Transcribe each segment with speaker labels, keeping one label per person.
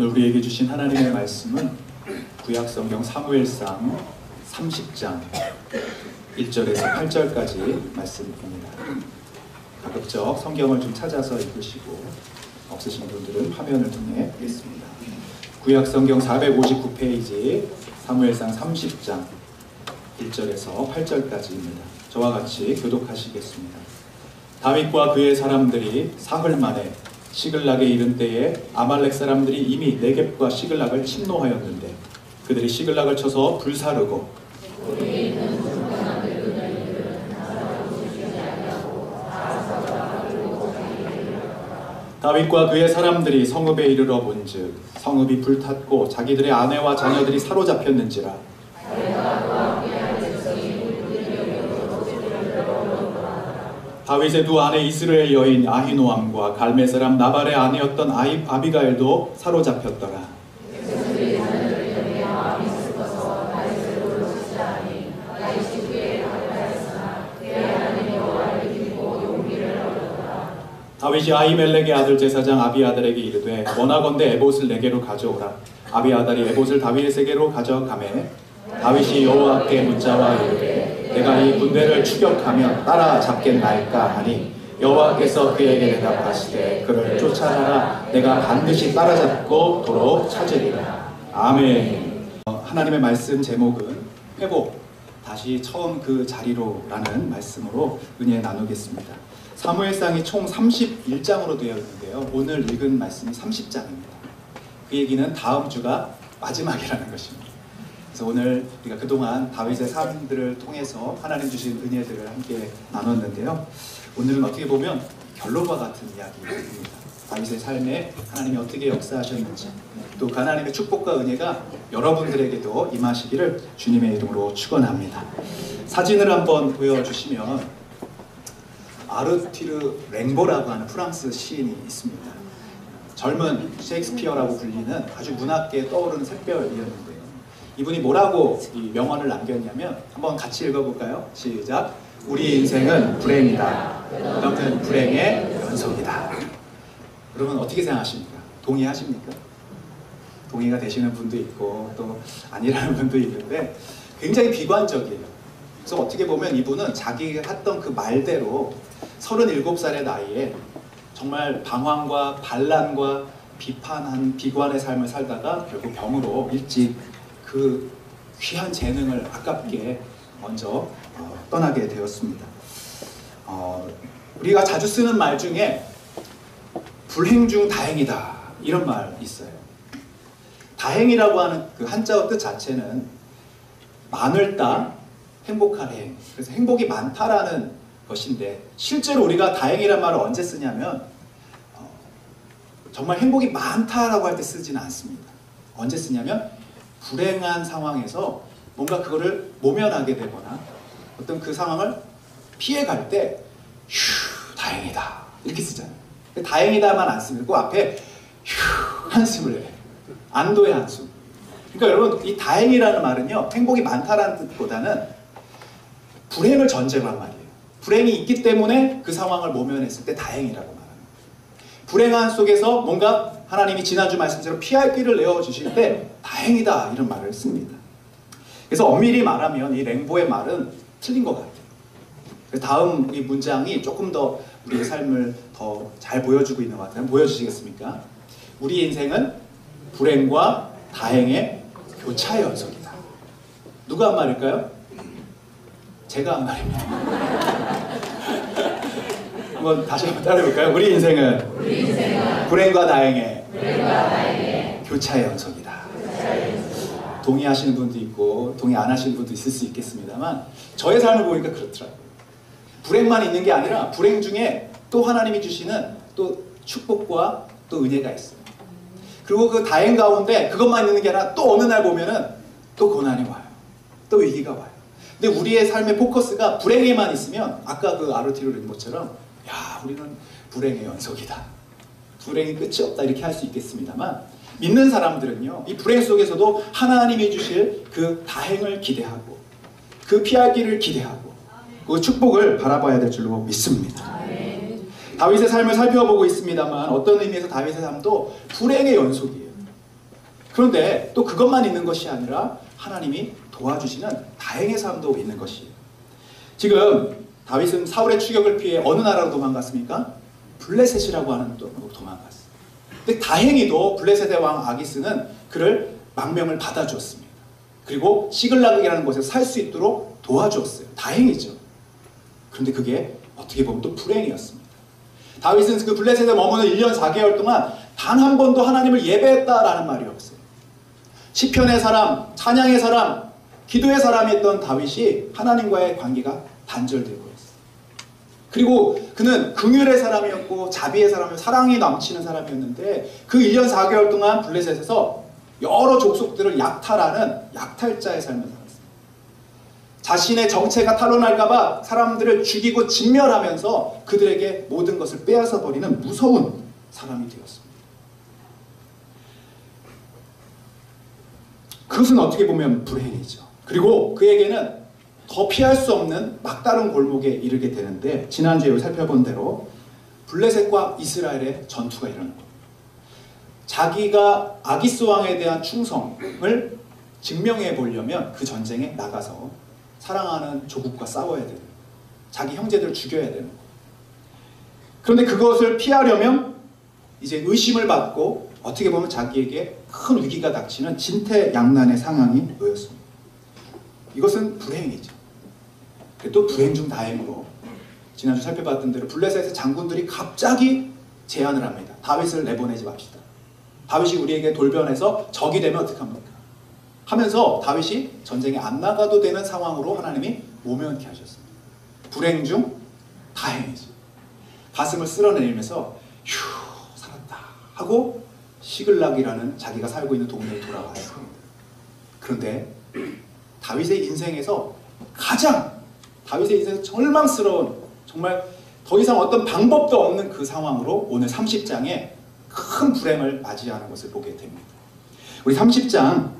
Speaker 1: 오늘 우리에게 주신 하나님의 말씀은 구약성경 사무엘상 30장 1절에서 8절까지 말씀입니다. 가급적 성경을 좀 찾아서 읽으시고 없으신 분들은 화면을 통해 보겠습니다. 구약성경 459페이지 사무엘상 30장 1절에서 8절까지입니다. 저와 같이 교독하시겠습니다. 다윗과 그의 사람들이 사흘 만에 시글락에 이른 때에 아말렉 사람들이 이미 네겝과 시글락을 침노하였는데 그들이 시글락을 쳐서 불사르고 다윗과 그의 사람들이 성읍에 이르러 본즉 성읍이 불탔고 자기들의 아내와 자녀들이 사로잡혔는지라. 다윗의 두 아내 이스라엘 여인 아히노암과 갈멜 사람 나발의 아내였던 아비가일도 사로잡혔더라. 다윗이 아히멜렉의 아들 제사장 아비아달에게 이르되 원하건대 에봇을 내게로 가져오라. 아비아달이 에봇을 다윗에게로 가져가매 다윗이 여호와께 묻자와 이르되 내가 이 군대를 추격하면 따라잡겠나이까 하니 여호와께서 그에게 대답하시되 그를 쫓아가라. 내가 반드시 따라잡고 도로 찾으리라. 아멘. 하나님의 말씀 제목은 회복, 다시 처음 그 자리로 라는 말씀으로 은혜 나누겠습니다. 사무엘상이 총 31장으로 되어 있는데요. 오늘 읽은 말씀이 30장입니다. 그 얘기는 다음 주가 마지막이라는 것입니다. 그래서 오늘 우리가 그동안 다윗의 삶들을 통해서 하나님 주신 은혜들을 함께 나눴는데요. 오늘은 어떻게 보면 결론과 같은 이야기입니다. 다윗의 삶에 하나님이 어떻게 역사하셨는지, 또 그 하나님의 축복과 은혜가 여러분들에게도 임하시기를 주님의 이름으로 축원합니다. 사진을 한번 보여주시면 아르투르 랭보라고 하는 프랑스 시인이 있습니다. 젊은 셰익스피어라고 불리는 아주 문학계에 떠오르는 샛별이었는데요. 이분이 뭐라고 이 명언을 남겼냐면 한번 같이 읽어볼까요? 시작! 우리 인생은 불행이다. 너는 불행의 연속이다. 여러분 어떻게 생각하십니까? 동의하십니까? 동의가 되시는 분도 있고 또 아니라는 분도 있는데 굉장히 비관적이에요. 그래서 어떻게 보면 이분은 자기가 했던 그 말대로 37살의 나이에 정말 방황과 반란과 비판한 비관의 삶을 살다가 결국 병으로 일찍 그 귀한 재능을 아깝게 먼저 떠나게 되었습니다. 우리가 자주 쓰는 말 중에 불행 중 다행이다 이런 말 있어요. 다행이라고 하는 그 한자어 뜻 자체는 많을다, 행복한 행. 그래서 행복이 많다라는 것인데 실제로 우리가 다행이란 말을 언제 쓰냐면 정말 행복이 많다라고 할 때 쓰지는 않습니다. 언제 쓰냐면 불행한 상황에서 뭔가 그거를 모면하게 되거나 어떤 그 상황을 피해갈 때 휴 다행이다 이렇게 쓰잖아요. 다행이다만 안 쓰고 앞에 휴 한숨을 해요. 안도의 한숨. 그러니까 여러분 이 다행이라는 말은요 행복이 많다라는 뜻보다는 불행을 전제로 한 말이에요. 불행이 있기 때문에 그 상황을 모면했을 때 다행이라고 말합니다. 불행한 속에서 뭔가 하나님이 지난주 말씀대로 피할 길을 내어주실 때 다행이다 이런 말을 씁니다. 그래서 엄밀히 말하면 이 랭보의 말은 틀린 것 같아요. 그래서 다음 이 문장이 조금 더 우리의 삶을 더 잘 보여주고 있는 것 같아요. 보여주시겠습니까? 우리 인생은 불행과 다행의 교차의 연속이다. 누가 한 말일까요? 제가 한 말입니다. 한번 다시 한번 따라해볼까요? 우리 인생은 불행과 다행의 교차의 연속이다. 동의하시는 분도 있고 동의 안 하시는 분도 있을 수 있겠습니다만 저의 삶을 보니까 그렇더라고요. 불행만 있는 게 아니라 불행 중에 또 하나님이 주시는 또 축복과 또 은혜가 있어요. 그리고 그 다행 가운데 그것만 있는 게 아니라 또 어느 날 보면은 또 고난이 와요. 또 위기가 와요. 근데 우리의 삶의 포커스가 불행에만 있으면 아까 그 아르투르 랭보처럼 야 우리는 불행의 연속이다. 불행이 끝이 없다 이렇게 할 수 있겠습니다만 믿는 사람들은요 이 불행 속에서도 하나님이 주실 그 다행을 기대하고 그 피할 길을 기대하고 그 축복을 바라봐야 될 줄로 믿습니다. 다윗의 삶을 살펴보고 있습니다만 어떤 의미에서 다윗의 삶도 불행의 연속이에요. 그런데 또 그것만 있는 것이 아니라 하나님이 도와주시는 다행의 삶도 있는 것이에요. 지금 다윗은 사울의 추격을 피해 어느 나라로 도망갔습니까? 블레셋이라고 하는 쪽으로 도망갔어요. 근데 다행히도 블레셋의 왕 아기스는 그를 망명을 받아주었습니다. 그리고 시글락이라는 곳에서 살 수 있도록 도와주었어요. 다행이죠. 그런데 그게 어떻게 보면 또 불행이었습니다. 다윗은 그 블레셋에 머무는 1년 4개월 동안 단 한 번도 하나님을 예배했다라는 말이 없어요. 시편의 사람, 찬양의 사람, 기도의 사람이었던 다윗이 하나님과의 관계가 단절되고 있어요. 그리고 그는 긍휼의 사람이었고 자비의 사람이었고 사랑이 넘치는 사람이었는데 그 1년 4개월 동안 블레셋에서 여러 족속들을 약탈하는 약탈자의 삶을 살았어요. 자신의 정체가 탄로날까봐 사람들을 죽이고 진멸하면서 그들에게 모든 것을 빼앗아 버리는 무서운 사람이 되었습니다. 그것은 어떻게 보면 불행이죠. 그리고 그에게는 더 피할 수 없는 막다른 골목에 이르게 되는데 지난주에 살펴본 대로 블레셋과 이스라엘의 전투가 일어나는 겁니다. 자기가 아기스 왕에 대한 충성을 증명해 보려면 그 전쟁에 나가서 사랑하는 조국과 싸워야 되는 거예요. 자기 형제들을 죽여야 되는 거예요. 그런데 그것을 피하려면 이제 의심을 받고 어떻게 보면 자기에게 큰 위기가 닥치는 진퇴양난의 상황이 놓였습니다. 이것은 불행이죠. 또 불행 중 다행으로 지난주 살펴봤던 대로 블레셋의 장군들이 갑자기 제안을 합니다. 다윗을 내보내지 맙시다. 다윗이 우리에게 돌변해서 적이 되면 어떡합니까? 하면서 다윗이 전쟁에 안 나가도 되는 상황으로 하나님이 모면케 하셨습니다. 불행 중 다행이죠. 가슴을 쓸어내리면서 휴 살았다 하고 시글락이라는 자기가 살고 있는 동네에 돌아왔습니다. 그런데 다윗의 인생에서 다윗의 인생에서 절망스러운 정말 더 이상 어떤 방법도 없는 그 상황으로 오늘 30장에 큰 불행을 맞이하는 것을 보게 됩니다. 우리 30장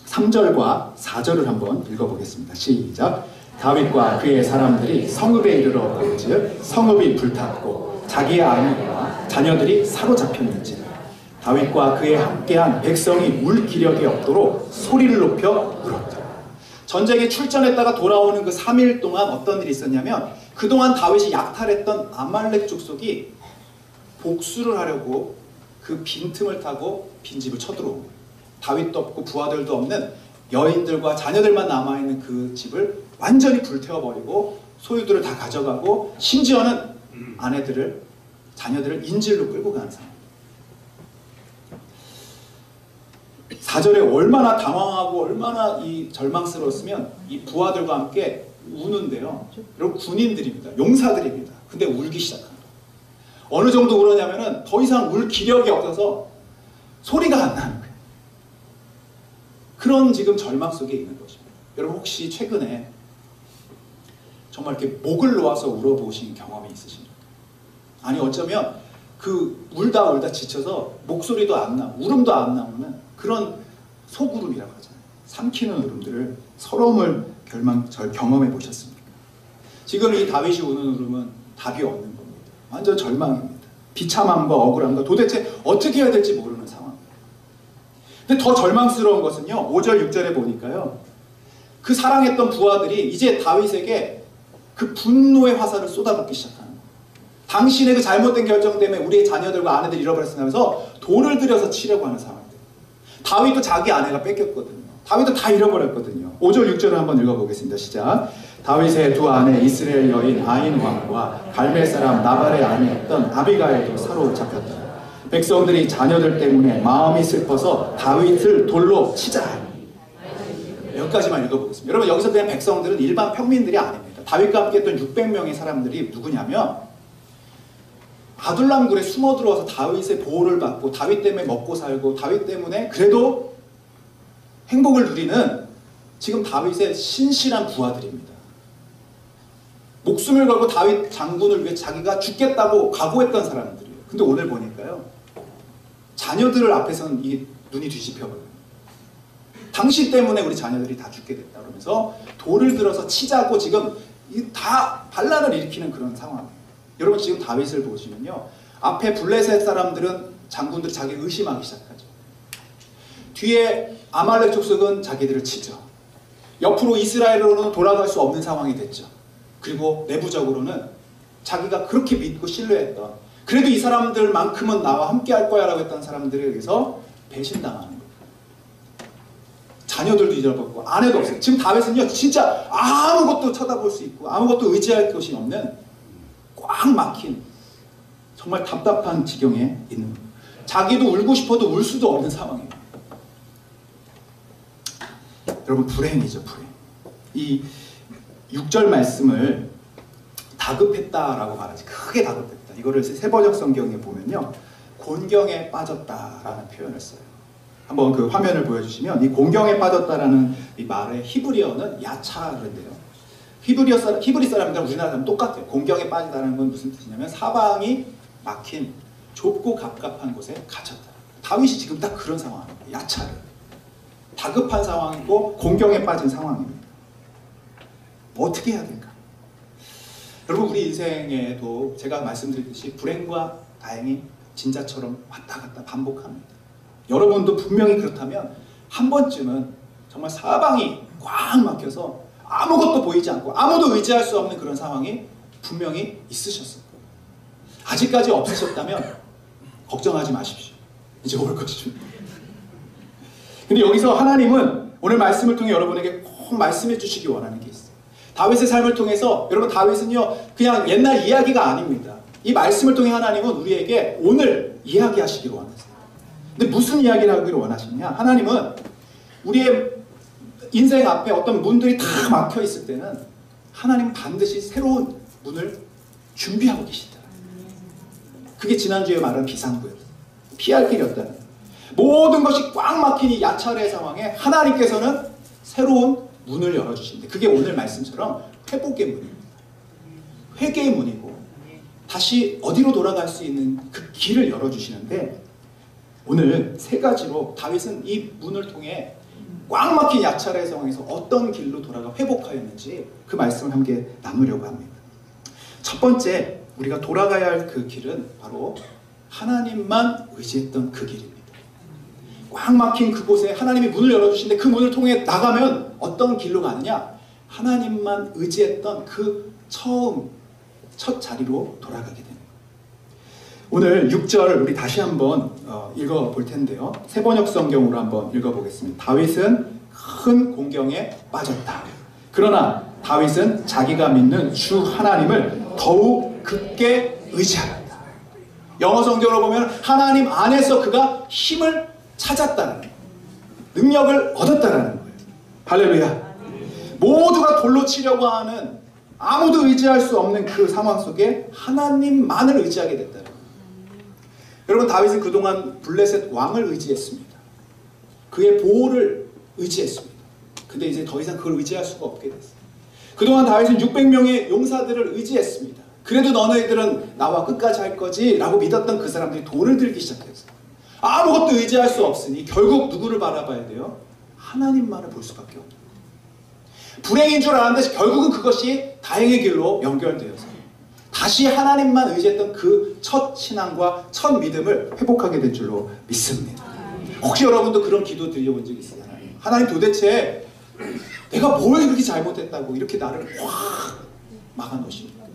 Speaker 1: 3절과 4절을 한번 읽어보겠습니다. 시작. 다윗과 그의 사람들이 성읍에 이르러 본즉 성읍이 불탔고 자기의 아내와 자녀들이 사로잡혔는지 다윗과 그의 함께한 백성이 울 기력이 없도록 소리를 높여 울었다. 전쟁에 출전했다가 돌아오는 그 3일 동안 어떤 일이 있었냐면 그동안 다윗이 약탈했던 아말렉 족속이 복수를 하려고 그 빈틈을 타고 빈집을 쳐들어옵니다. 다윗도 없고 부하들도 없는 여인들과 자녀들만 남아있는 그 집을 완전히 불태워버리고 소유들을 다 가져가고 심지어는 아내들을 자녀들을 인질로 끌고 가는 상황. 4절에 얼마나 당황하고 얼마나 이 절망스러웠으면 이 부하들과 함께 우는데요. 여러분 군인들입니다. 용사들입니다. 근데 울기 시작합니다. 어느 정도 그러냐면은 더 이상 울 기력이 없어서 소리가 안 나는 거예요. 그런 지금 절망 속에 있는 것입니다. 여러분 혹시 최근에 정말 이렇게 목을 놓아서 울어보신 경험이 있으십니까? 아니 어쩌면 그 울다 지쳐서 목소리도 안 나고 울음도 안 나오는 그런 소울음이라고 하잖아요. 삼키는 울음들을 서러움을 경험해 보셨습니까? 지금 이 다윗이 우는 울음은 답이 없는 겁니다. 완전 절망입니다. 비참함과 억울함과 도대체 어떻게 해야 될지 모르는 상황입니다. 근데 더 절망스러운 것은요. 5절 6절에 보니까요. 그 사랑했던 부하들이 이제 다윗에게 그 분노의 화살을 쏟아붓기 시작하는 거예요. 당신의 그 잘못된 결정 때문에 우리의 자녀들과 아내들 잃어버렸으면서 돈을 들여서 치려고 하는 상황입니다. 다윗도 자기 아내가 뺏겼거든요. 다윗도 다 잃어버렸거든요. 5절 6절을 한번 읽어보겠습니다. 시작. 다윗의 두 아내 이스라엘 여인 아인 왕과 갈멜 사람 나발의 아내였던 아비가일도 사로잡혔다. 백성들이 자녀들 때문에 마음이 슬퍼서 다윗을 돌로 치자. 여기까지만 읽어보겠습니다. 여러분 여기서 그냥 백성들은 일반 평민들이 아닙니다. 다윗과 함께 했던 600명의 사람들이 누구냐면 아둘람 굴에 숨어 들어와서 다윗의 보호를 받고 다윗 때문에 먹고 살고 다윗 때문에 그래도 행복을 누리는 지금 다윗의 신실한 부하들입니다. 목숨을 걸고 다윗 장군을 위해 자기가 죽겠다고 각오했던 사람들이에요. 근데 오늘 보니까요. 자녀들을 앞에서는 이게 눈이 뒤집혀버려요. 당신 때문에 우리 자녀들이 다 죽게 됐다 그러면서 돌을 들어서 치자고 지금 다 반란을 일으키는 그런 상황이에요. 여러분 지금 다윗을 보시면요. 앞에 블레셋 사람들은 장군들이 자기 의심하기 시작하죠.
Speaker 2: 뒤에 아말렉 족속은 자기들을 치죠. 옆으로 이스라엘로는 돌아갈 수 없는 상황이 됐죠. 그리고 내부적으로는 자기가 그렇게 믿고 신뢰했던, 그래도 이 사람들만큼은 나와 함께 할 거야 라고 했던 사람들에 의해서 배신당하는 거예요. 자녀들도 잊어버렸고 아내도 없어요. 지금 다윗은요 진짜 아무것도 쳐다볼 수 있고 아무것도 의지할 것이 없는 꽉 막힌 정말 답답한 지경에 있는 거예요. 자기도 울고 싶어도 울 수도 없는 상황이에요. 여러분 불행이죠, 불행. 이 6절 말씀을 다급했다라고 말하지. 크게 다급했다. 이거를 세번역 성경에 보면요, 곤경에 빠졌다라는 표현을 써요. 한번 그 화면을 보여주시면 이 곤경에 빠졌다라는 이 말의 히브리어는 야차르인데요. 히브리 사람들은 우리나라 사람 똑같아요. 곤경에 빠지다는 건 무슨 뜻이냐면 사방이 막힌 좁고 갑갑한 곳에 갇혔다. 다윗이 지금 딱 그런 상황입니다. 야차르. 다급한 상황이고 곤경에 빠진 상황입니다. 어떻게 해야 될까? 여러분 우리 인생에도 제가 말씀드렸듯이 불행과 다행이 진짜처럼 왔다 갔다 반복합니다. 여러분도 분명히 그렇다면 한 번쯤은 정말 사방이 꽉 막혀서 아무것도 보이지 않고 아무도 의지할 수 없는 그런 상황이 분명히 있으셨을 거예요. 아직까지 없으셨다면 걱정하지 마십시오. 이제 올 것입니다. 근데 여기서 하나님은 오늘 말씀을 통해 여러분에게 꼭 말씀해 주시기 원하는 게 있어요. 다윗의 삶을 통해서, 여러분 다윗은요 그냥 옛날 이야기가 아닙니다. 이 말씀을 통해 하나님은 우리에게 오늘 이야기하시기를 원하세요. 근데 무슨 이야기를 하기를 원하시냐? 하나님은 우리의 인생 앞에 어떤 문들이 다 막혀 있을 때는 하나님 반드시 새로운 문을 준비하고 계시더라. 그게 지난주에 말한 비상구였어요. 피할 길이었다는 거예요. 모든 것이 꽉 막힌 이 야차례의 상황에 하나님께서는 새로운 문을 열어주시는데, 그게 오늘 말씀처럼 회복의 문입니다. 회개의 문이고 다시 어디로 돌아갈 수 있는 그 길을 열어주시는데, 오늘 세 가지로 다윗은 이 문을 통해 꽉 막힌 야차례의 상황에서 어떤 길로 돌아가 회복하였는지 그 말씀을 함께 나누려고 합니다. 첫 번째, 우리가 돌아가야 할 그 길은 바로 하나님만 의지했던 그 길입니다. 꽉 막힌 그곳에 하나님이 문을 열어주시는데 그 문을 통해 나가면 어떤 길로 가느냐? 하나님만 의지했던 그 첫 자리로 돌아가게 됩니다. 오늘 6절 우리 다시 한번 읽어볼 텐데요. 세번역 성경으로 한번 읽어보겠습니다. 다윗은 큰 공경에 빠졌다. 그러나 다윗은 자기가 믿는 주 하나님을 더욱 굳게 의지하였다. 영어 성경으로 보면 하나님 안에서 그가 힘을 찾았다는 거예요. 능력을 얻었다는 거예요. 할렐루야. 모두가 돌로 치려고 하는, 아무도 의지할 수 없는 그 상황 속에 하나님만을 의지하게 됐다는 거예요. 여러분 다윗은 그동안 블레셋 왕을 의지했습니다. 그의 보호를 의지했습니다. 근데 이제 더 이상 그걸 의지할 수가 없게 됐어요. 그동안 다윗은 600명의 용사들을 의지했습니다. 그래도 너네들은 나와 끝까지 할 거지 라고 믿었던 그 사람들이 돌을 들기 시작했어요. 아무것도 의지할 수 없으니 결국 누구를 바라봐야 돼요? 하나님만을 볼 수밖에 없는 거예요. 불행인 줄 알았는데 결국은 그것이 다행의 길로 연결되어서 다시 하나님만 의지했던 그 첫 신앙과 첫 믿음을 회복하게 될 줄로 믿습니다. 혹시 여러분도 그런 기도 드려본 적 있어요? 하나님 도대체 내가 뭘 그렇게 잘못했다고 이렇게 나를 확 막아놓으십니까?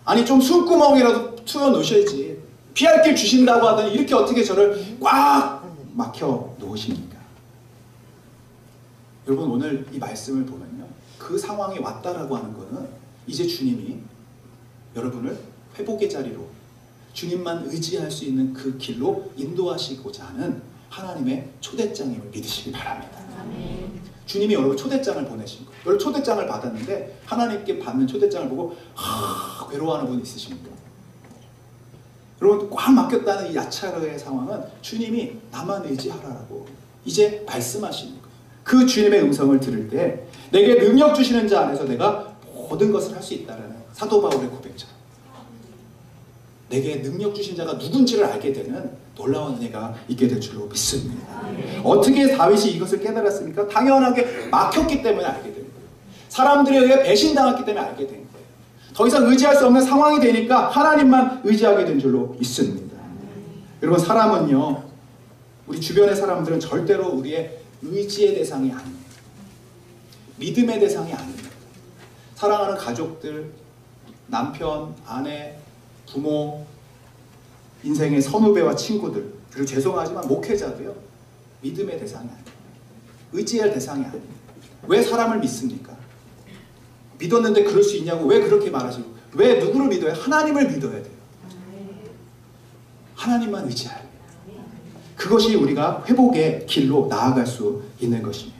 Speaker 2: 아니 좀 숨구멍이라도 뚫어 놓으셔야지. 피할 길 주신다고 하더니 이렇게 어떻게 저를 꽉 막혀 놓으십니까? 여러분 오늘 이 말씀을 보면요, 그 상황이 왔다라고 하는 거는 이제 주님이 여러분을 회복의 자리로, 주님만 의지할 수 있는 그 길로 인도하시고자 하는 하나님의 초대장임을 믿으시기 바랍니다. 주님이 여러분 초대장을 보내신 거예요. 여러분 초대장을 받았는데 하나님께 받는 초대장을 보고 괴로워하는 분 있으십니까? 여러분 꽉 막혔다는 이 야차르의 상황은 주님이 나만 의지하라라고 이제 말씀하시는 거예요. 그 주님의 음성을 들을 때 내게 능력 주시는 자 안에서 내가 모든 것을 할 수 있다라는 사도 바울의 고백처럼 내게 능력 주신 자가 누군지를 알게 되는 놀라운 은혜가 있게 될 줄로 믿습니다. 어떻게 다윗이 이것을 깨달았습니까? 당연하게 막혔기 때문에 알게 된 거예요. 사람들에 의해 배신당했기 때문에 알게 된 거예요. 더 이상 의지할 수 없는 상황이 되니까 하나님만 의지하게 된 줄로 믿습니다. 여러분 사람은요 우리 주변의 사람들은 절대로 우리의 의지의 대상이 아닙니다. 믿음의 대상이 아닙니다. 사랑하는 가족들, 남편, 아내, 부모, 인생의 선후배와 친구들, 그리고 죄송하지만 목회자도요, 믿음의 대상이 아닙니다. 의지할 대상이 아닙니다. 왜 사람을 믿습니까? 믿었는데 그럴 수 있냐고 왜 그렇게 말하시고, 왜 누구를 믿어요? 하나님을 믿어야 돼요. 하나님만 의지해야 돼요. 그것이 우리가 회복의 길로 나아갈 수 있는 것입니다.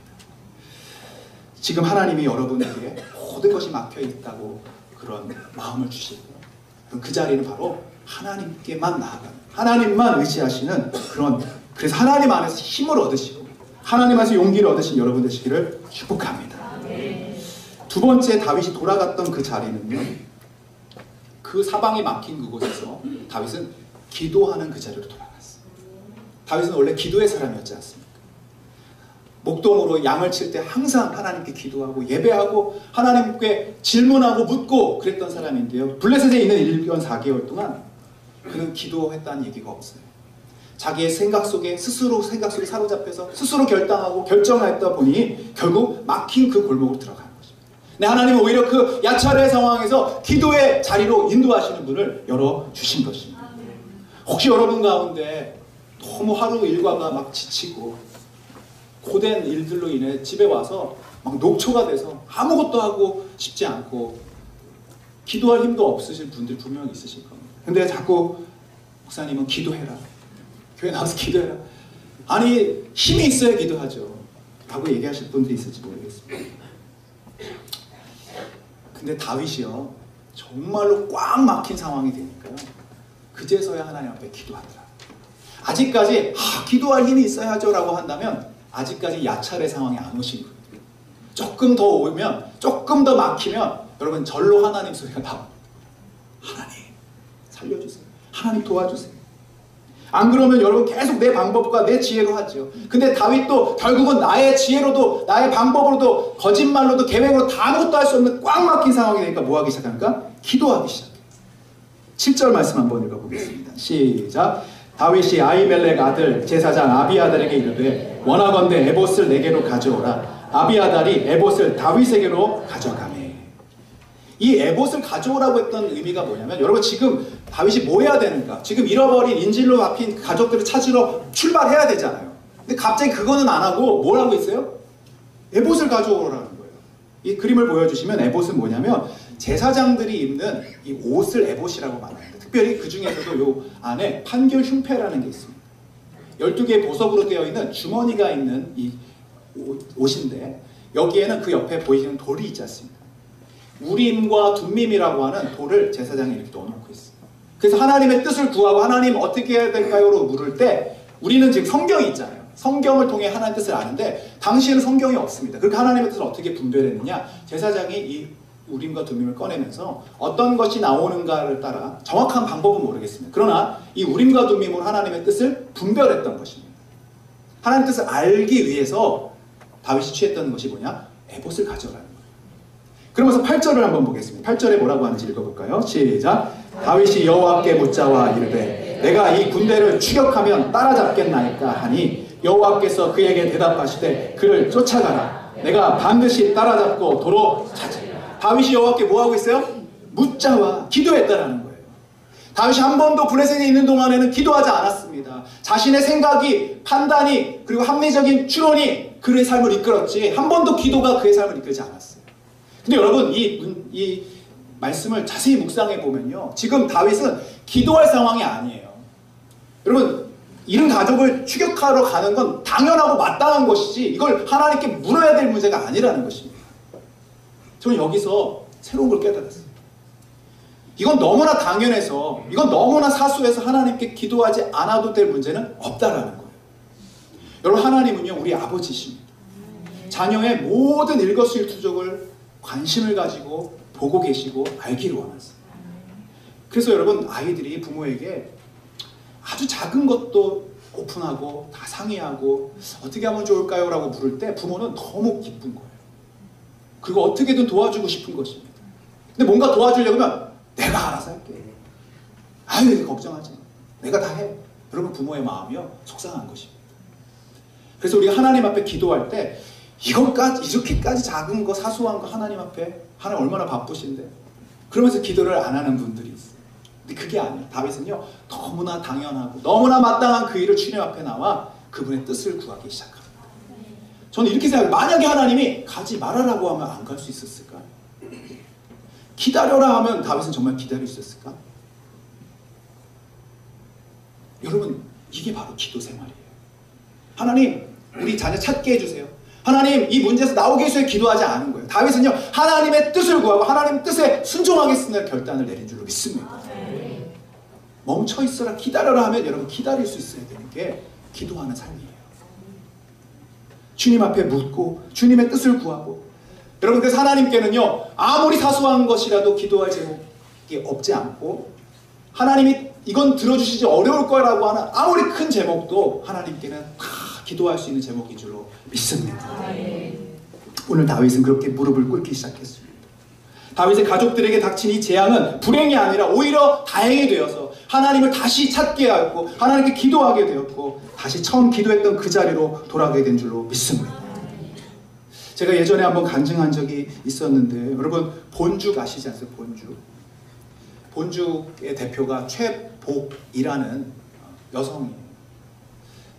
Speaker 2: 지금 하나님이 여러분에게 모든 것이 막혀 있다고 그런 마음을 주시고, 그 자리는 바로 하나님께만 나아가는, 하나님만 의지하시는 그런, 그래서 하나님 안에서 힘을 얻으시고 하나님 안에서 용기를 얻으신 여러분 되시기를 축복합니다. 두 번째, 다윗이 돌아갔던 그 자리는요, 그 사방이 막힌 그곳에서 다윗은 기도하는 그 자리로 돌아갔어요. 다윗은 원래 기도의 사람이었지 않습니까? 목동으로 양을 칠 때 항상 하나님께 기도하고 예배하고 하나님께 질문하고 묻고 그랬던 사람인데요, 블레셋에 있는 1년 4개월 동안 그는 기도했다는 얘기가 없어요. 자기의 생각 속에 사로잡혀서 스스로 결단하고 결정했다 보니 결국 막힌 그 골목으로 들어가는 것입니다. 근데 하나님은 오히려 그 야차례 상황에서 기도의 자리로 인도하시는 분을 열어주신 것입니다. 혹시 여러분 가운데 너무 하루 일과가 막 지치고 고된 일들로 인해 집에 와서 막 녹초가 돼서 아무것도 하고 싶지 않고 기도할 힘도 없으실 분들 분명히 있으실 겁니다. 근데 자꾸 목사님은 기도해라, 교회 나와서 기도해라, 아니 힘이 있어야 기도하죠 라고 얘기하실 분들이 있을지 모르겠습니다. 근데 다윗이요, 정말로 꽉 막힌 상황이 되니까요, 그제서야 하나님 앞에 기도하더라. 아직까지 기도할 힘이 있어야죠 라고 한다면 아직까지 야차례 상황이 안 오신 거예요. 조금 더 오면, 조금 더 막히면 여러분 절로 하나님 소리가 나옵니다. 하나님 살려주세요, 하나님 도와주세요. 안 그러면 여러분 계속 내 방법과 내 지혜로 하죠. 근데 다윗도 결국은 나의 지혜로도 나의 방법으로도 거짓말로도 계획으로 다 아무것도 할 수 없는 꽉 막힌 상황이 되니까 뭐 하기 시작합니까? 기도하기 시작해요. 7절 말씀 한번 읽어보겠습니다. 시작. 다윗이 아히멜렉 아들 제사장 아비아달에게 이르되 원하건대 에봇을 내게로 가져오라. 아비아달이 에봇을 다윗에게로 가져가매. 이 에봇을 가져오라고 했던 의미가 뭐냐면, 여러분 지금 다윗이 뭐 해야 되는가? 지금 잃어버린 인질로 잡힌 가족들을 찾으러 출발해야 되잖아요. 근데 갑자기 그거는 안 하고 뭘 하고 있어요? 에봇을 가져오라는 거예요. 이 그림을 보여주시면 에봇은 뭐냐면 제사장들이 입는 이 옷을 에봇이라고 말합니다. 특별히 그 중에서도 요 안에 판결 흉패라는 게 있습니다. 12개의 보석으로 되어 있는 주머니가 있는 이 옷인데, 여기에는 그 옆에 보이시는 돌이 있지 않습니까? 우림과 둠밈이라고 하는 돌을 제사장이 이렇게 넣어놓고 있어요. 그래서 하나님의 뜻을 구하고 하나님 어떻게 해야 될까요?로 물을 때, 우리는 지금 성경이 있잖아요. 성경을 통해 하나님의 뜻을 아는데 당시에는 성경이 없습니다. 그렇게 하나님의 뜻을 어떻게 분별했느냐, 제사장이 이 우림과 둠밈을 꺼내면서 어떤 것이 나오는가를 따라, 정확한 방법은 모르겠습니다. 그러나 이 우림과 둠밈으로 하나님의 뜻을 분별했던 것입니다. 하나님의 뜻을 알기 위해서 다윗이 취했던 것이 뭐냐? 에봇을 가져라는 거예요. 그러면서 8절을 한번 보겠습니다. 8절에 뭐라고 하는지 읽어볼까요? 시작. 다윗이 여호와께 묻자와 이르되 내가 이 군대를 추격하면 따라잡겠나이까 하니 여호와께서 그에게 대답하시되 그를 쫓아가라. 내가 반드시 따라잡고 도로 찾으리라. 다윗이 여호와께 뭐하고 있어요? 묻자와 기도했다라는 거예요. 다윗이 한 번도 블레셋에 있는 동안에는 기도하지 않았습니다. 자신의 생각이, 판단이, 그리고 합리적인 추론이 그의 삶을 이끌었지 한 번도 기도가 그의 삶을 이끌지 않았어요. 근데 여러분 이 말씀을 자세히 묵상해 보면요, 지금 다윗은 기도할 상황이 아니에요. 여러분, 잃은 가족을 추격하러 가는 건 당연하고 마땅한 것이지 이걸 하나님께 물어야 될 문제가 아니라는 것입니다. 저는 여기서 새로운 걸 깨달았어요. 이건 너무나 당연해서, 이건 너무나 사소해서 하나님께 기도하지 않아도 될 문제는 없다라는 거예요. 여러분, 하나님은요 우리 아버지십니다. 자녀의 모든 일거수일투족을 관심을 가지고 보고 계시고 알기를 원하세요. 그래서 여러분, 아이들이 부모에게 아주 작은 것도 오픈하고 다 상의하고 어떻게 하면 좋을까요? 라고 물을 때 부모는 너무 기쁜 거예요. 그리고 어떻게든 도와주고 싶은 것입니다. 근데 뭔가 도와주려고 하면 내가 알아서 할게. 아유, 걱정하지 마. 내가 다 해. 여러분, 부모의 마음이요 속상한 것입니다. 그래서 우리가 하나님 앞에 기도할 때 이것까지 이렇게까지 작은 거 사소한 거 하나님 앞에 하나님 얼마나 바쁘신데 그러면서 기도를 안 하는 분들이 있어요. 근데 그게 아니에요. 다윗은요 너무나 당연하고 너무나 마땅한 그 일을 주님 앞에 나와 그분의 뜻을 구하기 시작합니다. 저는 이렇게 생각해요. 만약에 하나님이 가지 말아라고 하면 안 갈 수 있었을까? 기다려라 하면 다윗은 정말 기다릴 수 있었을까? 여러분 이게 바로 기도 생활이에요. 하나님 우리 자녀 찾게 해주세요. 하나님 이 문제에서 나오게 해주세요. 기도하지 않은 거예요. 다윗은요 하나님의 뜻을 구하고 하나님 뜻에 순종하겠습니다 결단을 내린 줄로 믿습니다. 멈춰 있어라 기다려라 하면 여러분 기다릴 수 있어야 되는 게 기도하는 삶이에요. 주님 앞에 묻고 주님의 뜻을 구하고 여러분 그래서 하나님께는요 아무리 사소한 것이라도 기도할 제목이 없지 않고 하나님이 이건 들어주시지 어려울 거라고 하는 아무리 큰 제목도 하나님께는 다 기도할 수 있는 제목인 줄로 믿습니다. 오늘 다윗은 그렇게 무릎을 꿇기 시작했습니다. 다윗의 가족들에게 닥친 이 재앙은 불행이 아니라 오히려 다행이 되어서 하나님을 다시 찾게 하였고 하나님께 기도하게 되었고 다시 처음 기도했던 그 자리로 돌아가게 된 줄로 믿습니다. 제가 예전에 한번 간증한 적이 있었는데 여러분 본죽 아시지 않으세요? 본죽의 대표가 최복이라는 여성이에요.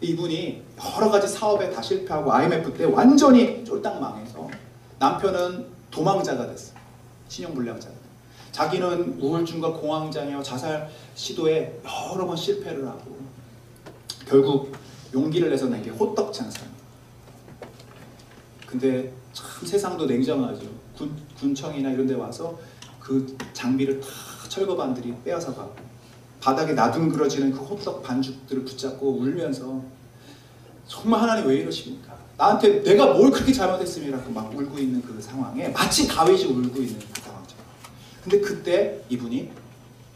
Speaker 2: 이분이 여러 가지 사업에 다 실패하고 IMF 때 완전히 쫄딱 망해서 남편은 도망자가 됐어요. 신용불량자가. 자기는 우울증과 공황장애와 자살 시도에 여러 번 실패를 하고 결국 용기를 내서 낸 게 호떡 장사입니다. 근데 참 세상도 냉정하죠. 군청이나 이런 데 와서 그 장비를 다 철거반들이 빼앗아 가고 바닥에 나둥그러지는 그 호떡 반죽들을 붙잡고 울면서 정말 하나님 왜 이러십니까? 나한테 내가 뭘 그렇게 잘못했음이라고 막 울고 있는 그 상황에 마치 다윗이 울고 있는 그 상황처럼. 근데 그때 이분이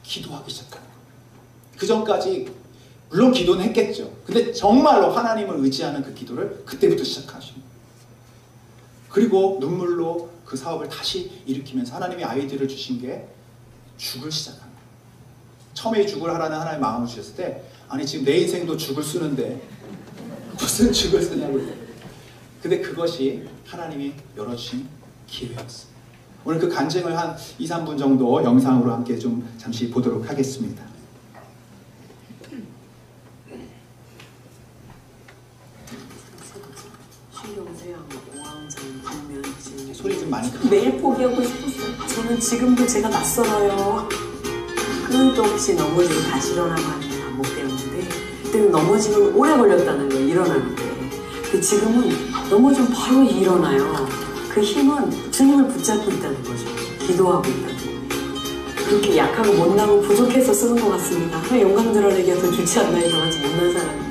Speaker 2: 기도하기 시작하는 거예요. 그 전까지 물론 기도는 했겠죠. 근데 정말로 하나님을 의지하는 그 기도를 그때부터 시작하신 거예요. 그리고 눈물로 그 사업을 다시 일으키면서 하나님이 아이디어를 주신 게 죽을 시작합니다. 처음에 죽을 하라는 하나님의 마음을 주셨을 때 아니 지금 내 인생도 죽을 쓰는데 무슨 죽을 쓰냐고. 근데 그것이 하나님이 열어주신 기회였어요. 오늘 그 간증을 한 2, 3분 정도 영상으로 함께 좀 잠시 보도록 하겠습니다. 소리 좀 많이 크게.
Speaker 3: 매일 포기하고 싶었어요. 저는 지금도 제가 낯설어요. 끝도 없이 넘어지고 다시 일어나고 하는 게 반복되었는데 그때는 넘어지면 오래 걸렸다는 거예요. 일어나는데. 근데 지금은 넘어지면 바로 일어나요. 그 힘은 주님을 붙잡고 있다는 거죠. 기도하고 있다는 거예요. 그렇게 약하고 못나고 부족해서 쓰는 것 같습니다. 영광 드러내기가 더 좋지 않나요? 저같이 못난 사람이.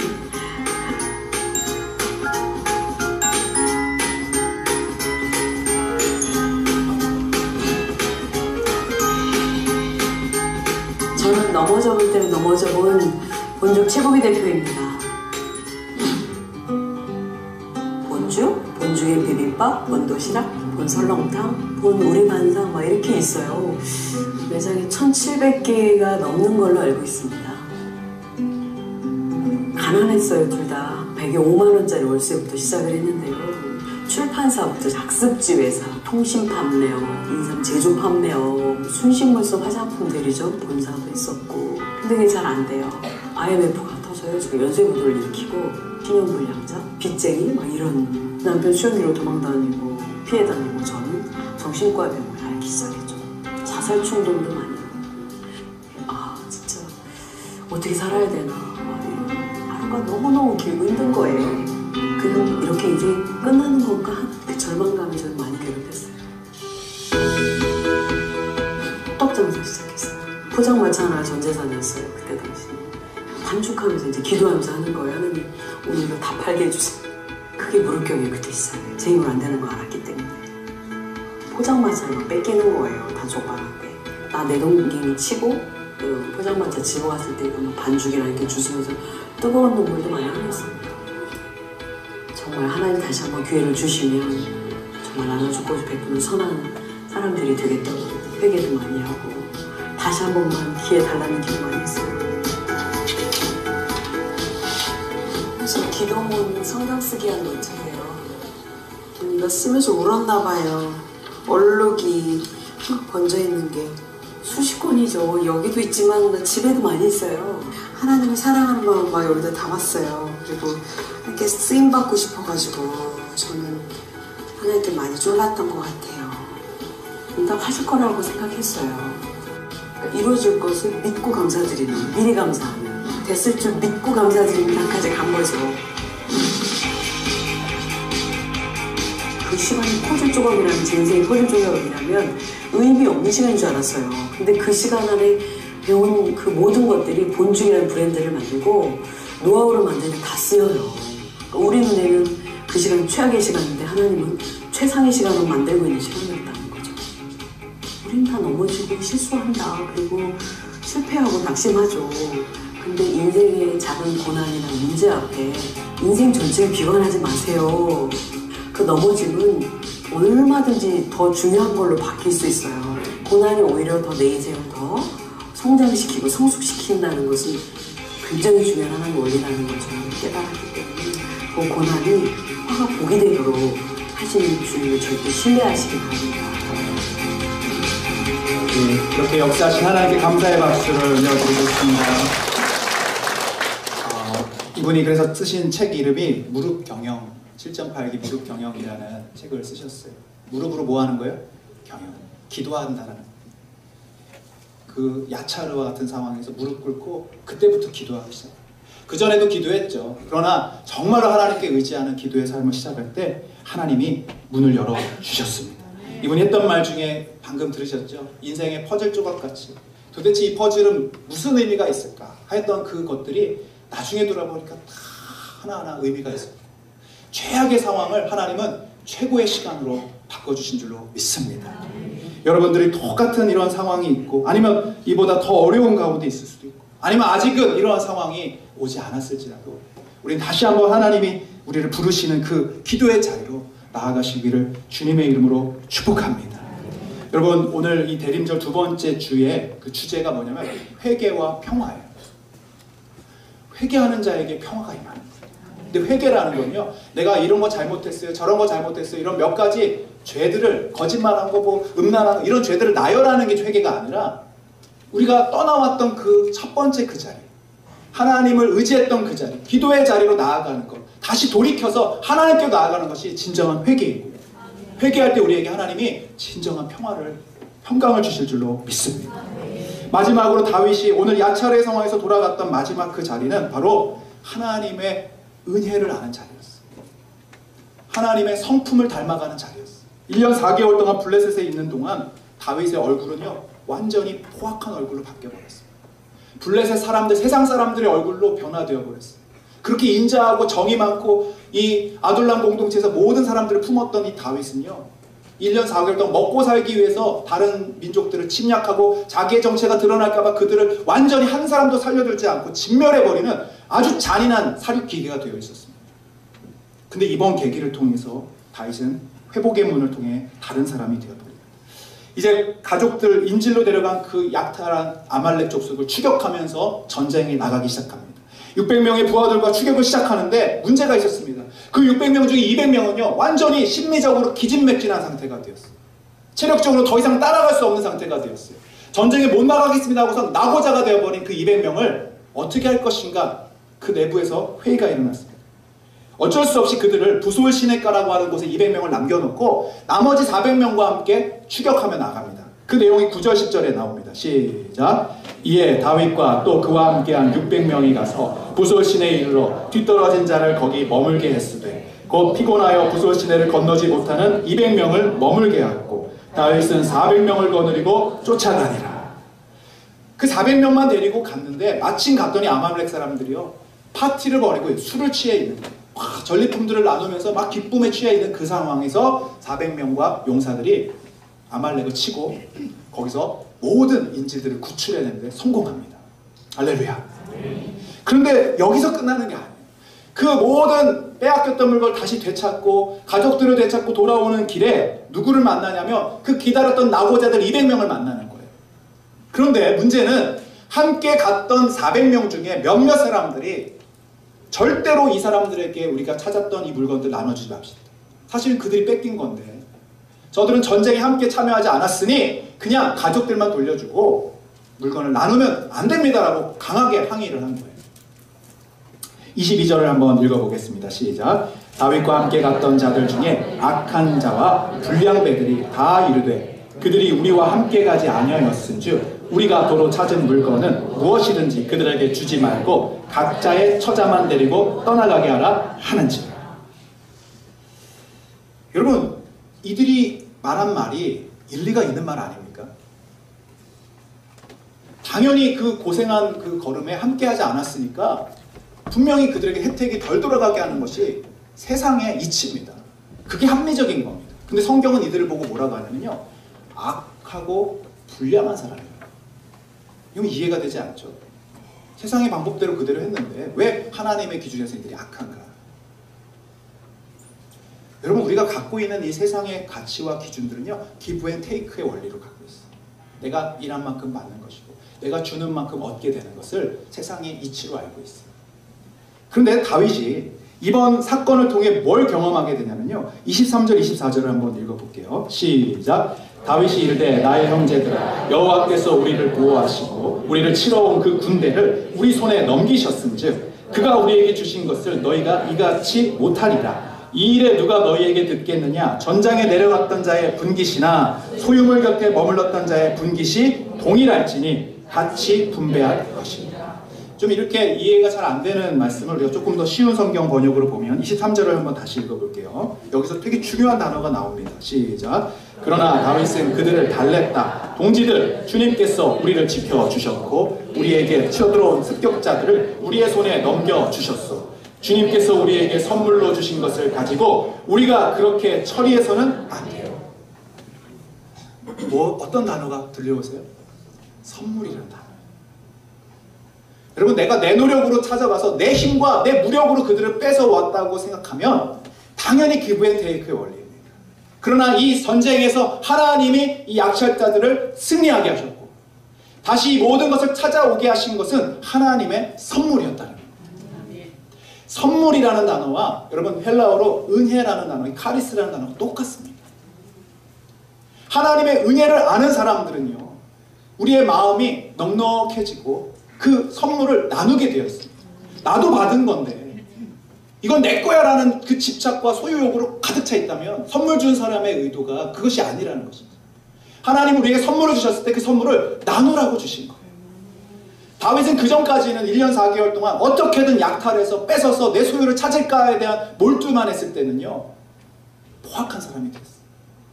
Speaker 3: 저는 넘어져 볼 때는 넘어져 본 본죽 최고비 대표입니다. 본죽의 비빔밥, 본도시락, 본설렁탕, 본오리반상 막 이렇게 있어요. 매장이 1,700개가 넘는 걸로 알고 있습니다. 가난했어요, 둘 다. 100에 5만 원짜리 월세부터 시작을 했는데요. 출판사부터 학습지회사, 통신 판매업, 인삼 제조 판매업, 순식물성 화장품 대리점 본사도 있었고 근데 그게 잘 안 돼요. IMF가 터져요. 제가 연쇄부도를 일으키고 신용불량자, 빚쟁이 막 이런 남편 수영기로 도망다니고 피해 다니고 저는 정신과 병원을 앓기 시작했죠. 자살 충동도 많이 하고 아 진짜 어떻게 살아야 되나 하루가 너무너무 길고 힘든 거예요. 그냥 이렇게 이제 끝나는 건가 그 절망감이 저는 많이 괴롭혔어요. 호떡장사 시작했어요. 포장마차 하나 전 재산이었어요. 그때 당시 단축하면서 이제 기도하면서 하는 거예요. 하나님 오늘 이거 다 팔게 해주세요. 그게 무릎경이 그때 시작해요. 제 힘으로 안 되는 거 알았기 때문에 포장마차를 막 뺏기는 거예요. 단속반한테 나 내동댕이 치고 그 포장마차 집어 갔을 때 그 반죽이랑 이렇게 주시면서 뜨거운 눈물도 많이 흘렸습니다. 정말 하나님 다시 한번 기회를 주시면 정말 나눠줄 것을 베푸는 선한 사람들이 되겠다고 회개도 많이 하고 다시 한 번만 기회 달라는 기도 많이 했어요. 그래서 기도문 성경 쓰기 한 노트예요. 이거 쓰면서 울었나 봐요. 얼룩이 막 번져 있는 게 수십 권이죠. 여기도 있지만 집에도 많이 있어요. 하나님을 사랑하는 마음 막 여기다 담았어요. 그리고 이렇게 쓰임 받고 싶어가지고 저는 하나님께 많이 쫄랐던 것 같아요. 응답하실 거라고 생각했어요. 이루어질 것을 믿고 감사드리는, 미리 감사하는, 됐을 줄 믿고 감사드립니다까지 간 거죠. 그 시간이 퍼즐 조각이라면, 제 인생의 퍼즐 조각이라면 의미 없는 시간인 줄 알았어요. 근데 그 시간 안에 배운 그 모든 것들이 본중이라는 브랜드를 만들고 노하우를 만드는 데 다 쓰여요. 우리 눈에는 그 시간이 최악의 시간인데 하나님은 최상의 시간을 만들고 있는 시간이었다는 거죠. 우린 다 넘어지고 실수한다. 그리고 실패하고 낙심하죠. 근데 인생의 작은 고난이나 문제 앞에 인생 전체를 비관하지 마세요. 그 넘어짐은 얼마든지 더 중요한 걸로 바뀔 수 있어요. 고난이 오히려 더 내 인생을 더 성장시키고 성숙시킨다는 것은 굉장히 중요한 하나의 원리라는 걸 저는 깨달았기 때문에 그 고난이 화가 복이 되도록 하시는 주님을 절대 신뢰하시기 바랍니다.
Speaker 2: 네, 이렇게 역사하신 하나님께 감사의 박수를 올려드리겠습니다. 이분이 그래서 쓰신 책 이름이 무릎경영, 7.8기 무릎경영이라는 책을 쓰셨어요. 무릎으로 뭐 하는 거예요? 경영, 기도한다라는. 그 야차르와 같은 상황에서 무릎 꿇고 그때부터 기도하기 시작해요. 그전에도 기도했죠. 그러나 정말로 하나님께 의지하는 기도의 삶을 시작할 때 하나님이 문을 열어주셨습니다. 이분이 했던 말 중에 방금 들으셨죠? 인생의 퍼즐 조각같이 도대체 이 퍼즐은 무슨 의미가 있을까 했던 그것들이 나중에 돌아보니까 다 하나하나 의미가 있어요. 최악의 상황을 하나님은 최고의 시간으로 바꿔주신 줄로 믿습니다. 여러분들이 똑같은 이런 상황이 있고 아니면 이보다 더 어려운 가운데 있을 수도 있고 아니면 아직은 이러한 상황이 오지 않았을지라도 우리는 다시 한번 하나님이 우리를 부르시는 그 기도의 자리로 나아가시기를 주님의 이름으로 축복합니다. 여러분 오늘 이 대림절 두 번째 주에 그 주제가 뭐냐면 회개와 평화예요. 회개하는 자에게 평화가 임합니다. 근데 회개라는 건요, 내가 이런 거 잘못했어요, 저런 거 잘못했어요, 이런 몇 가지 죄들을, 거짓말한 거, 뭐 음란한 거, 이런 죄들을 나열하는 게 회개가 아니라 우리가 떠나왔던 그 첫 번째 그 자리, 하나님을 의지했던 그 자리, 기도의 자리로 나아가는 것, 다시 돌이켜서 하나님께 나아가는 것이 진정한 회개이고요. 회개할 때 우리에게 하나님이 진정한 평강을 주실 줄로 믿습니다. 마지막으로 다윗이 오늘 야차르의 상황에서 돌아갔던 마지막 그 자리는 바로 하나님의 은혜를 아는 자리였어요. 하나님의 성품을 닮아가는 자리였어요. 1년 4개월 동안 블레셋에 있는 동안 다윗의 얼굴은요 완전히 포악한 얼굴로 바뀌어버렸어요. 블레셋 사람들, 세상 사람들의 얼굴로 변화되어 버렸어요. 그렇게 인자하고 정이 많고 이 아둘람 공동체에서 모든 사람들을 품었던 이 다윗은요 1년 4개월 동안 먹고 살기 위해서 다른 민족들을 침략하고 자기의 정체가 드러날까봐 그들을 완전히 한 사람도 살려들지 않고 진멸해버리는 아주 잔인한 사륙기계가 되어 있었습니다. 근데 이번 계기를 통해서 다윗은 회복의 문을 통해 다른 사람이 되어버립니다. 이제 가족들 인질로 데려간 그 약탈한 아말렉 족속을 추격하면서 전쟁에 나가기 시작합니다. 600명의 부하들과 추격을 시작하는데 문제가 있었습니다. 그 600명 중에 200명은요 완전히 심리적으로 기진맥진한 상태가 되었어요. 체력적으로 더 이상 따라갈 수 없는 상태가 되었어요. 전쟁에 못 나가겠습니다 하고서 낙오자가 되어버린 그 200명을 어떻게 할 것인가, 그 내부에서 회의가 일어났습니다. 어쩔 수 없이 그들을 부솔 시내가라고 하는 곳에 200명을 남겨놓고 나머지 400명과 함께 추격하며 나갑니다. 그 내용이 9절 10절에 나옵니다. 시작. 이에 다윗과 또 그와 함께한 600명이 가서 부솔 시내에 이르러 뒤떨어진 자를 거기 머물게 했으되 곧 피곤하여 부솔 시내를 건너지 못하는 200명을 머물게 하였고 다윗은 400명을 거느리고 쫓아다니라. 그 400명만 데리고 갔는데 마침 갔더니 아말렉 사람들이요 파티를 벌이고 술을 취해 있는 거예요. 전리품들을 나누면서 막 기쁨에 취해 있는 그 상황에서 400명과 용사들이 아말렉을 치고 거기서 모든 인질들을 구출해내는데 성공합니다. 할렐루야. 그런데 여기서 끝나는 게 아니에요. 그 모든 빼앗겼던 물건을 다시 되찾고 가족들을 되찾고 돌아오는 길에 누구를 만나냐면 그 기다렸던 낙오자들 200명을 만나는 거예요. 그런데 문제는 함께 갔던 400명 중에 몇몇 사람들이 절대로 이 사람들에게 우리가 찾았던 이 물건들 나눠주지 맙시다. 사실 그들이 뺏긴 건데 저들은 전쟁에 함께 참여하지 않았으니 그냥 가족들만 돌려주고 물건을 나누면 안 됩니다라고 강하게 항의를 한 거예요. 22절을 한번 읽어보겠습니다. 시작. 다윗과 함께 갔던 자들 중에 악한 자와 불량배들이 다 이르되 그들이 우리와 함께 가지 아니하였은즉 우리가 도로 찾은 물건은 무엇이든지 그들에게 주지 말고 각자의 처자만 데리고 떠나가게 하라 하는지. 여러분, 이들이 말한 말이 일리가 있는 말 아닙니까? 당연히 그 고생한 그 걸음에 함께하지 않았으니까 분명히 그들에게 혜택이 덜 돌아가게 하는 것이 세상의 이치입니다. 그게 합리적인 겁니다. 근데 성경은 이들을 보고 뭐라고 하냐면요, 악하고 불량한 사람이에요. 이건 이해가 되지 않죠. 세상의 방법대로 그대로 했는데 왜 하나님의 기준에서 이들이 악한가? 여러분, 우리가 갖고 있는 이 세상의 가치와 기준들은요, 기브 앤 테이크의 원리로 갖고 있어요. 내가 일한 만큼 받는 것이고 내가 주는 만큼 얻게 되는 것을 세상의 이치로 알고 있어요. 그런데 다윗이 이번 사건을 통해 뭘 경험하게 되냐면요, 23절 24절을 한번 읽어볼게요. 시작. 다윗이 이르되 나의 형제들아 여호와께서 우리를 보호하시고 우리를 치러 온 그 군대를 우리 손에 넘기셨은즉 그가 우리에게 주신 것을 너희가 이같이 못하리라. 이 일에 누가 너희에게 듣겠느냐? 전장에 내려갔던 자의 분깃이나 소유물 곁에 머물렀던 자의 분깃이 동일할지니 같이 분배할 것입니다. 좀 이렇게 이해가 잘 안 되는 말씀을 우리가 조금 더 쉬운 성경 번역으로 보면 23절을 한번 다시 읽어볼게요. 여기서 되게 중요한 단어가 나옵니다. 시작. 그러나 다윗은 그들을 달랬다. 동지들, 주님께서 우리를 지켜주셨고 우리에게 쳐들어온 습격자들을 우리의 손에 넘겨주셨소. 주님께서 우리에게 선물로 주신 것을 가지고 우리가 그렇게 처리해서는 안 돼요. 어떤 단어가 들려오세요? 선물이라는 단어. 여러분, 내가 내 노력으로 찾아가서 내 힘과 내 무력으로 그들을 뺏어왔다고 생각하면 당연히 기브 앤 테이크의 원리입니다. 그러나 이 전쟁에서 하나님이 이 약탈자들을 승리하게 하셨고 다시 이 모든 것을 찾아오게 하신 것은 하나님의 선물이었다는 겁니다. 선물이라는 단어와 여러분 헬라어로 은혜라는 단어, 카리스라는 단어가 똑같습니다. 하나님의 은혜를 아는 사람들은요, 우리의 마음이 넉넉해지고 그 선물을 나누게 되어 있습니다. 나도 받은 건데 이건 내 거야 라는 그 집착과 소유욕으로 가득 차 있다면 선물 준 사람의 의도가 그것이 아니라는 것입니다. 하나님은 우리에게 선물을 주셨을 때 그 선물을 나누라고 주신 거예요. 다윗은 그 전까지는 1년 4개월 동안 어떻게든 약탈해서 뺏어서 내 소유를 찾을까에 대한 몰두만 했을 때는요, 포악한 사람이 됐어요.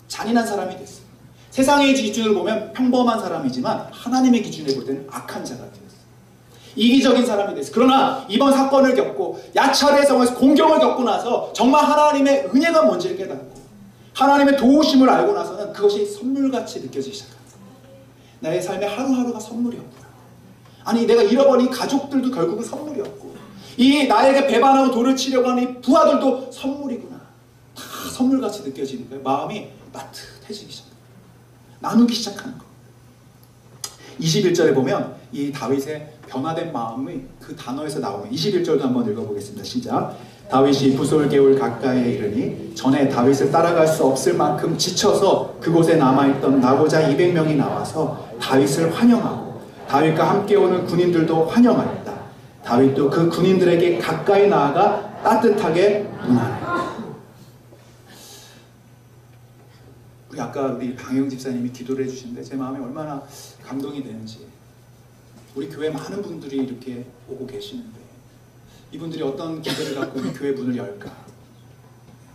Speaker 2: 잔인한 사람이 됐어요. 세상의 기준으로 보면 평범한 사람이지만 하나님의 기준에 볼 때는 악한 자가 되었어요. 이기적인 사람이 됐어요. 그러나 이번 사건을 겪고 야찰의 성에서 공경을 겪고 나서 정말 하나님의 은혜가 뭔지를 깨닫고 하나님의 도우심을 알고 나서는 그것이 선물같이 느껴지기 시작합니다. 나의 삶의 하루하루가 선물이었구나. 아니, 내가 잃어버린 가족들도 결국은 선물이었고 이 나에게 배반하고 돌을 치려고 하는 이 부하들도 선물이구나. 다 선물같이 느껴지니까 마음이 따뜻해지기 시작합니다. 나누기 시작하는 거. 21절에 보면 이 다윗의 변화된 마음이 그 단어에서 나오면 21절도 한번 읽어보겠습니다. 시작. 다윗이 부솔개울 가까이에 이르니 전에 다윗을 따라갈 수 없을 만큼 지쳐서 그곳에 남아있던 나고자 200명이 나와서 다윗을 환영하고 다윗과 함께 오는 군인들도 환영하였다. 다윗도 그 군인들에게 가까이 나아가 따뜻하게 문안했다. 우리 아까 우리 방영 집사님이 기도를 해주시는데 제 마음이 얼마나 감동이 되는지. 우리 교회 많은 분들이 이렇게 오고 계시는데 이분들이 어떤 기대를 갖고 우리 교회 문을 열까?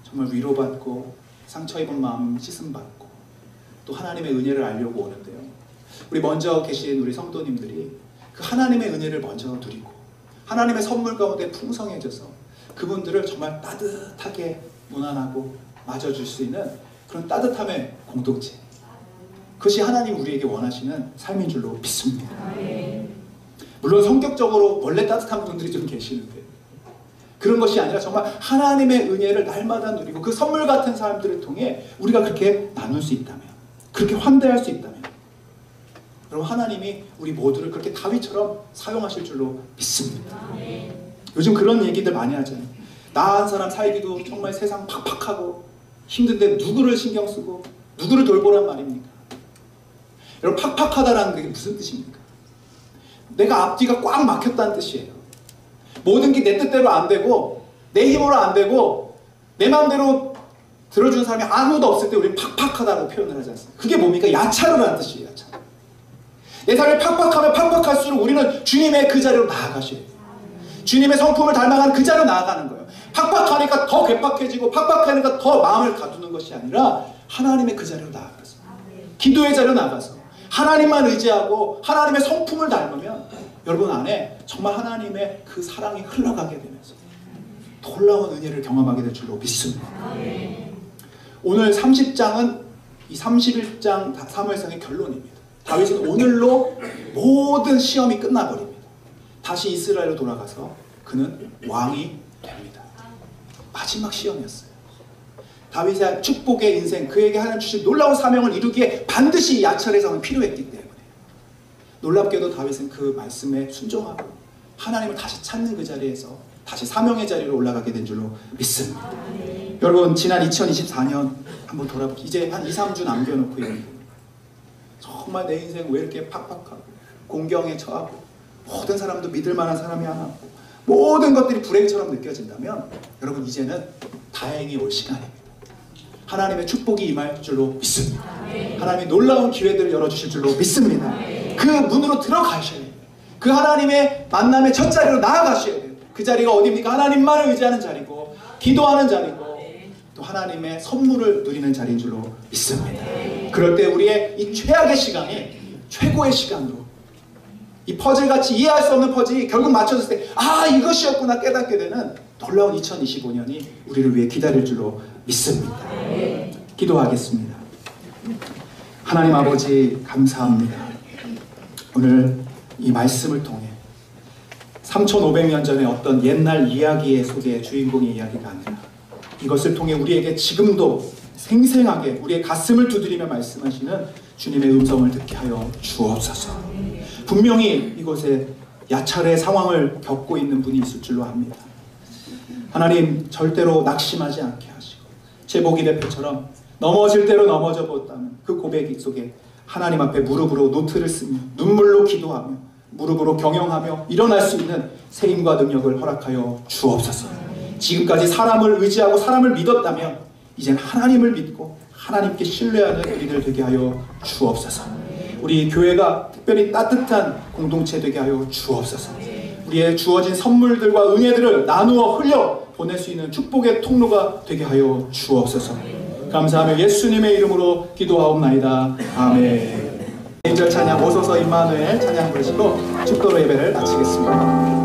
Speaker 2: 정말 위로받고 상처 입은 마음 씻음받고 또 하나님의 은혜를 알려고 오는데요, 우리 먼저 계신 우리 성도님들이 그 하나님의 은혜를 먼저 누리고 하나님의 선물 가운데 풍성해져서 그분들을 정말 따뜻하게 문안하고 맞아줄 수 있는 그런 따뜻함의 공동체, 그것이 하나님 우리에게 원하시는 삶인 줄로 믿습니다. 물론 성격적으로 원래 따뜻한 분들이 좀 계시는데 그런 것이 아니라 정말 하나님의 은혜를 날마다 누리고 그 선물 같은 사람들을 통해 우리가 그렇게 나눌 수 있다면, 그렇게 환대할 수 있다면 여러분, 하나님이 우리 모두를 그렇게 다윗처럼 사용하실 줄로 믿습니다. 요즘 그런 얘기들 많이 하잖아요. 나 한 사람 살기도 정말 세상 팍팍하고 힘든데 누구를 신경 쓰고 누구를 돌보란 말입니까? 여러분, 팍팍하다라는 게 무슨 뜻입니까? 내가 앞뒤가 꽉 막혔다는 뜻이에요. 모든 게 내 뜻대로 안 되고 내 힘으로 안 되고 내 마음대로 들어주는 사람이 아무도 없을 때 우리는 팍팍하다고 표현을 하지 않습니까? 그게 뭡니까? 야차로라는 뜻이에요. 야차로. 내 삶이 팍팍하면 팍팍할수록 우리는 주님의 그 자리로 나아가셔야 돼요. 주님의 성품을 닮아가는 그 자리로 나아가는 거예요. 팍팍하니까 더 괴팍해지고 팍팍하니까 더 마음을 가두는 것이 아니라 하나님의 그 자리로 나아가서, 기도의 자리로 나가서 하나님만 의지하고 하나님의 성품을 닮으면 여러분 안에 정말 하나님의 그 사랑이 흘러가게 되면서 놀라운 은혜를 경험하게 될 줄로 믿습니다. 오늘 30장은 이 31장 사무엘상의 결론입니다. 다윗은 오늘로 모든 시험이 끝나버립니다. 다시 이스라엘로 돌아가서 그는 왕이 됩니다. 마지막 시험이었어요. 다윗의 축복의 인생, 그에게 하나님 주신 놀라운 사명을 이루기에 반드시 야찰의 상은 필요했기 때문에 놀랍게도 다윗은 그 말씀에 순종하고 하나님을 다시 찾는 그 자리에서 다시 사명의 자리로 올라가게 된 줄로 믿습니다. 여러분, 지난 2024년 한번 돌아보시죠. 이제 한 2, 3주 남겨놓고 있는, 정말 내 인생 왜 이렇게 팍팍하고 공경에 처하고 모든 사람도 믿을 만한 사람이 하나 없고 모든 것들이 불행처럼 느껴진다면 여러분, 이제는 다행히 올 시간입니다. 하나님의 축복이 임할 줄로 믿습니다. 하나님이 놀라운 기회들을 열어주실 줄로 믿습니다. 그 문으로 들어가셔야 돼요. 그 하나님의 만남의 첫 자리로 나아가셔야 돼요. 그 자리가 어디입니까? 하나님만을 의지하는 자리고 기도하는 자리고 또 하나님의 선물을 누리는 자리인 줄로 믿습니다. 그럴 때 우리의 이 최악의 시간이 최고의 시간으로, 이 퍼즐같이 이해할 수 없는 퍼즐이 결국 맞춰졌을 때 아, 이것이었구나 깨닫게 되는 놀라운 2025년이 우리를 위해 기다릴 줄로 믿습니다. 기도하겠습니다. 하나님 아버지, 감사합니다. 오늘 이 말씀을 통해 3500년 전에 어떤 옛날 이야기의 속에 주인공의 이야기가 아니라 이것을 통해 우리에게 지금도 생생하게 우리의 가슴을 두드리며 말씀하시는 주님의 음성을 듣게 하여 주옵소서. 분명히 이곳에 야찰의 상황을 겪고 있는 분이 있을 줄로 압니다. 하나님, 절대로 낙심하지 않게 하시고 제복이 대표처럼 넘어질 대로 넘어져 보았다는 그 고백 속에 하나님 앞에 무릎으로 노트를 쓰며 눈물로 기도하며 무릎으로 경영하며 일어날 수 있는 새 힘과 능력을 허락하여 주옵소서. 지금까지 사람을 의지하고 사람을 믿었다면 이젠 하나님을 믿고 하나님께 신뢰하는 우리들 되게 하여 주옵소서. 우리 교회가 특별히 따뜻한 공동체 되게 하여 주옵소서. 우리의 주어진 선물들과 은혜들을 나누어 흘려 보낼 수 있는 축복의 통로가 되게 하여 주옵소서. 감사하며 예수님의 이름으로 기도하옵나이다. 아멘. 1절 찬양 오소서 임마누엘 찬양 부르시고 축도로 예배를 마치겠습니다.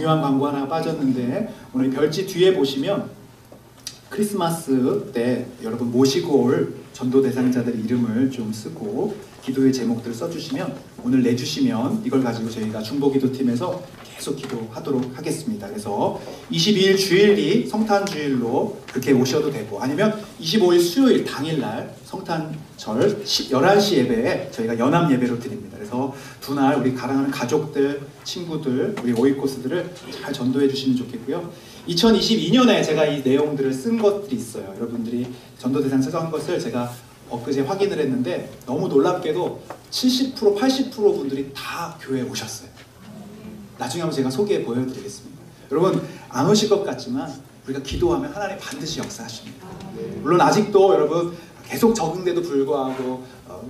Speaker 2: 중요한 광고 하나 빠졌는데 오늘 별지 뒤에 보시면 크리스마스 때 여러분 모시고 올 전도 대상자들 이름을 좀 쓰고 기도의 제목들을 써주시면 오늘 내주시면 이걸 가지고 저희가 중보기도팀에서 계속 기도하도록 하겠습니다. 그래서 22일 주일이 성탄주일로 그렇게 오셔도 되고 아니면 25일 수요일 당일날 성탄절 11시 예배에 저희가 연합 예배로 드립니다. 그래서 두 날 우리 사랑하는 가족들, 친구들, 우리 오이코스들을 잘 전도해 주시면 좋겠고요. 2022년에 제가 이 내용들을 쓴 것들이 있어요. 여러분들이 전도 대상자 쓴 것을 제가 엊그제 확인을 했는데 너무 놀랍게도 70%, 80% 분들이 다 교회에 오셨어요. 나중에 한번 제가 소개해 보여드리겠습니다. 여러분 안 오실 것 같지만 우리가 기도하면 하나님 반드시 역사하십니다. 물론 아직도 여러분 계속 적응돼도 불구하고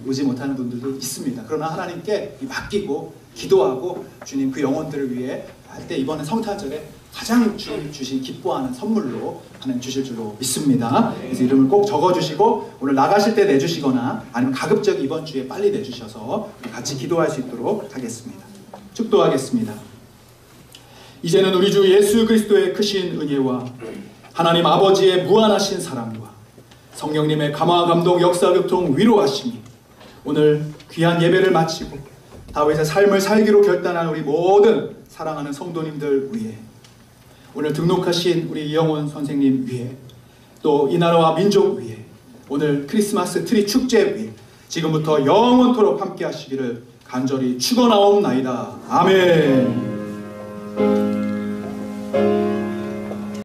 Speaker 2: 오지 못하는 분들도 있습니다. 그러나 하나님께 맡기고 기도하고 주님 그 영혼들을 위해 할 때 이번에 성탄절에 가장 주님 주신 기뻐하는 선물로 하나님 주실 줄로 믿습니다. 그래서 이름을 꼭 적어주시고 오늘 나가실 때 내주시거나 아니면 가급적 이번 주에 빨리 내주셔서 같이 기도할 수 있도록 하겠습니다. 축도하겠습니다. 이제는 우리 주 예수 그리스도의 크신 은혜와 하나님 아버지의 무한하신 사랑과 성령님의 감화 감동 역사 교통 위로하심이 오늘 귀한 예배를 마치고 다윗의 삶을 살기로 결단한 우리 모든 사랑하는 성도님들 위해 오늘 등록하신 우리 이영원 선생님 위해 또 이 나라와 민족 위해 오늘 크리스마스 트리 축제 위해 지금부터 영원토록 함께 하시기를 간절히 축원하옵나이다. 아멘.